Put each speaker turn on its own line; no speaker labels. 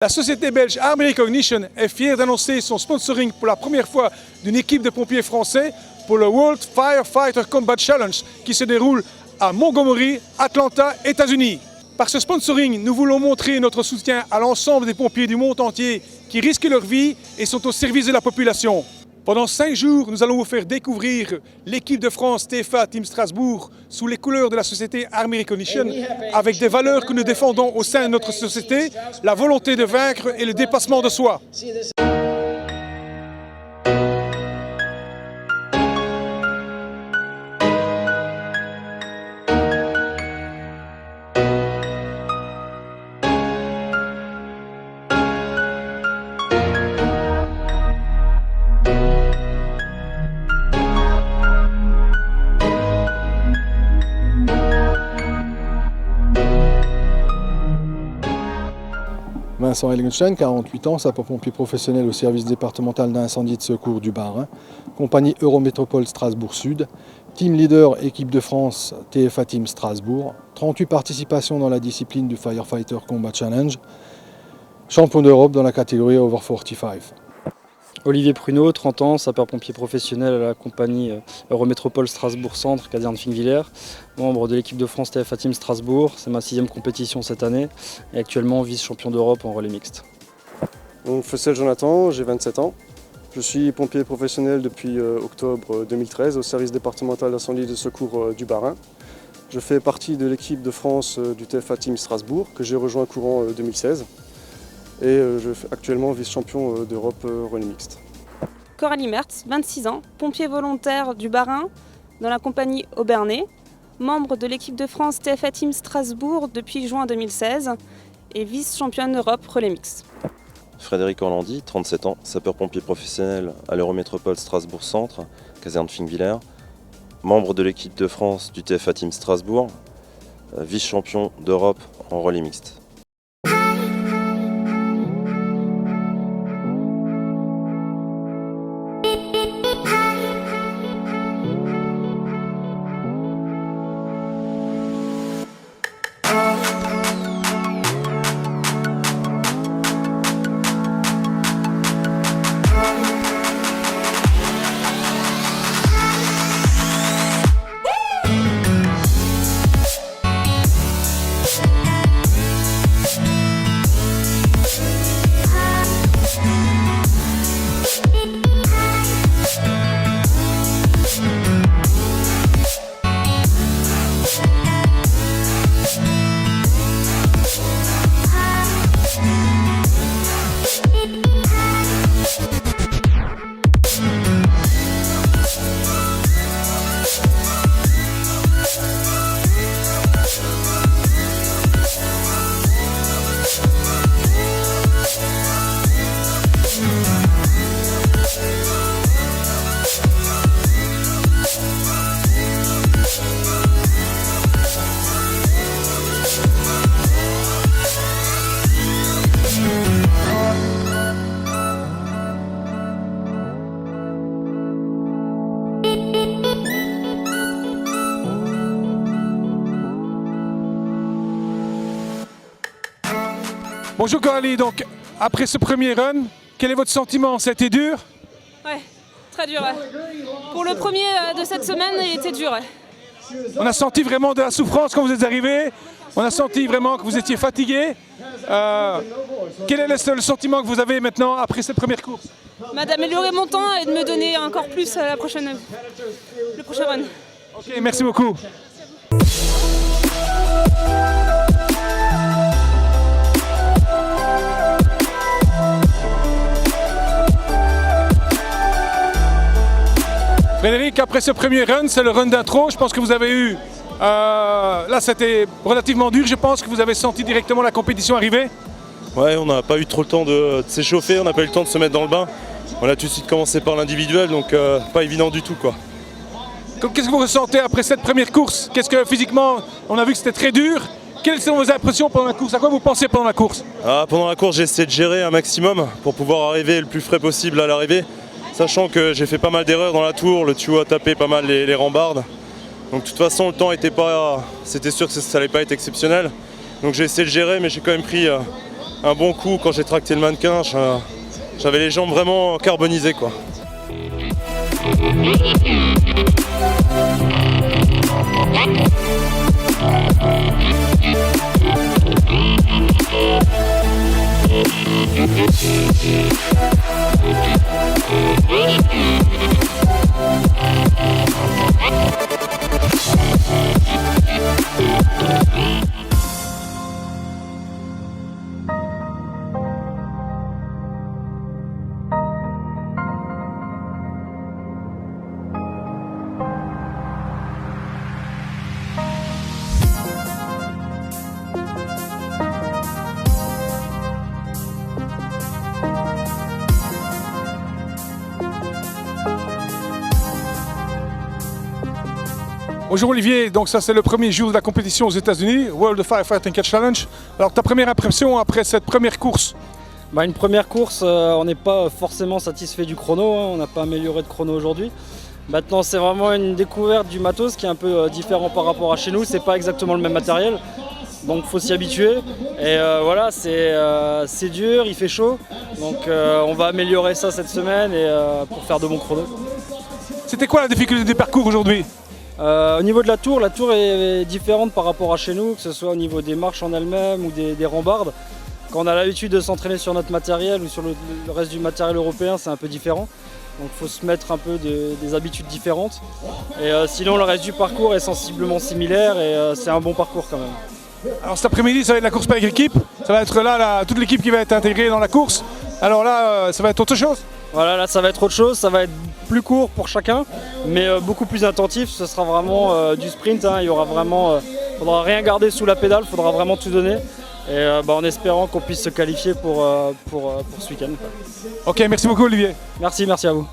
La société belge Army Recognition est fière d'annoncer son sponsoring pour la première fois d'une équipe de pompiers français pour le World Firefighter Combat Challenge qui se déroule à Montgomery, Atlanta, États-Unis. Par ce sponsoring, nous voulons montrer notre soutien à l'ensemble des pompiers du monde entier qui risquent leur vie et sont au service de la population. Pendant 5 jours, nous allons vous faire découvrir l'équipe de France TFA Team Strasbourg sous les couleurs de la société Army Recognition, avec des valeurs que nous défendons au sein de notre société, la volonté de vaincre et le dépassement de soi.
Vincent Helgenstein, 48 ans, sapeur-pompier professionnel au service départemental d'incendie et de secours du Bas-Rhin, compagnie Eurométropole Strasbourg Sud, team leader équipe de France TFA Team Strasbourg, 38 participations dans la discipline du Firefighter Combat Challenge, champion d'Europe dans la catégorie Over 45.
Olivier Pruneau, 30 ans, sapeur-pompier professionnel à la compagnie Eurométropole Strasbourg Centre, caserne Finvillers, membre de l'équipe de France TFA Team Strasbourg. C'est ma 6e compétition cette année et actuellement vice-champion d'Europe en relais mixte.
Donc, Fessel Jonathan, j'ai 27 ans. Je suis pompier professionnel depuis octobre 2013 au service départemental d'incendie et de secours du Bas-Rhin. Je fais partie de l'équipe de France du TFA Team Strasbourg que j'ai rejoint courant 2016. Et je suis actuellement vice-champion d'Europe relais mixte.
Coralie Mertz, 26 ans, pompier volontaire du Bas-Rhin dans la compagnie Aubernais, membre de l'équipe de France TFA Team Strasbourg depuis juin 2016 et vice-championne d'Europe relais mixte.
Frédéric Orlandi, 37 ans, sapeur-pompier professionnel à l'Eurométropole Strasbourg Centre, caserne Finvillers, membre de l'équipe de France du TFA Team Strasbourg, vice-champion d'Europe en relais mixte.
Bonjour Coralie, donc après ce premier run, quel est votre sentiment? C'était dur?
Ouais, très dur. Ouais. Pour le premier de cette semaine, il était dur. Ouais.
On a senti vraiment de la souffrance quand vous êtes arrivé. On a senti vraiment que vous étiez fatigué. Quel est le sentiment que vous avez maintenant après cette première course?
D'améliorer mon temps et de me donner encore plus le prochain run.
Ok, merci beaucoup. Frédéric, après ce premier run, c'est le run d'intro. Je pense que vous avez eu... là, c'était relativement dur. Je pense que vous avez senti directement la compétition arriver.
Ouais, on n'a pas eu trop le temps de s'échauffer, on n'a pas eu le temps de se mettre dans le bain. On a tout de suite commencé par l'individuel, donc pas évident du tout, quoi.
Qu'est-ce que vous ressentez après cette première course? Qu'est-ce que physiquement, on a vu que c'était très dur. Quelles sont vos impressions pendant la course? À quoi vous pensez pendant la course?
Pendant la course, j'ai essayé de gérer un maximum pour pouvoir arriver le plus frais possible à l'arrivée. Sachant que j'ai fait pas mal d'erreurs dans la tour, le tuyau a tapé pas mal les rambardes. Donc de toute façon, le temps était pas... C'était sûr que ça n'allait pas être exceptionnel. Donc j'ai essayé de gérer, mais j'ai quand même pris un bon coup quand j'ai tracté le mannequin. J'avais les jambes vraiment carbonisées, quoi.
Bonjour Olivier, donc ça c'est le premier jour de la compétition aux États-Unis, World Firefighting Catch Challenge. Alors ta première impression après cette première course?
Une première course, on n'est pas forcément satisfait du chrono, hein, on n'a pas amélioré de chrono aujourd'hui. Maintenant c'est vraiment une découverte du matos qui est un peu différent par rapport à chez nous, c'est pas exactement le même matériel, donc il faut s'y habituer. Et voilà, c'est dur, il fait chaud, donc on va améliorer ça cette semaine et, pour faire de bons chronos.
C'était quoi la difficulté du parcours aujourd'hui?
Au niveau de la tour est différente par rapport à chez nous, que ce soit au niveau des marches en elles-mêmes ou des rambardes. Quand on a l'habitude de s'entraîner sur notre matériel ou sur le reste du matériel européen, c'est un peu différent. Donc il faut se mettre un peu des habitudes différentes. Et sinon le reste du parcours est sensiblement similaire et c'est un bon parcours quand même.
Alors cet après-midi ça va être la course par équipe, ça va être là toute l'équipe qui va être intégrée dans la course. Alors là ça va être autre chose?
Voilà, là ça va être autre chose, ça va être plus court pour chacun, mais beaucoup plus intensif. Ce sera vraiment du sprint, hein. Il y aura vraiment, faudra rien garder sous la pédale, faudra vraiment tout donner. Et en espérant qu'on puisse se qualifier pour ce week-end.
Ok, merci beaucoup Olivier.
Merci à vous.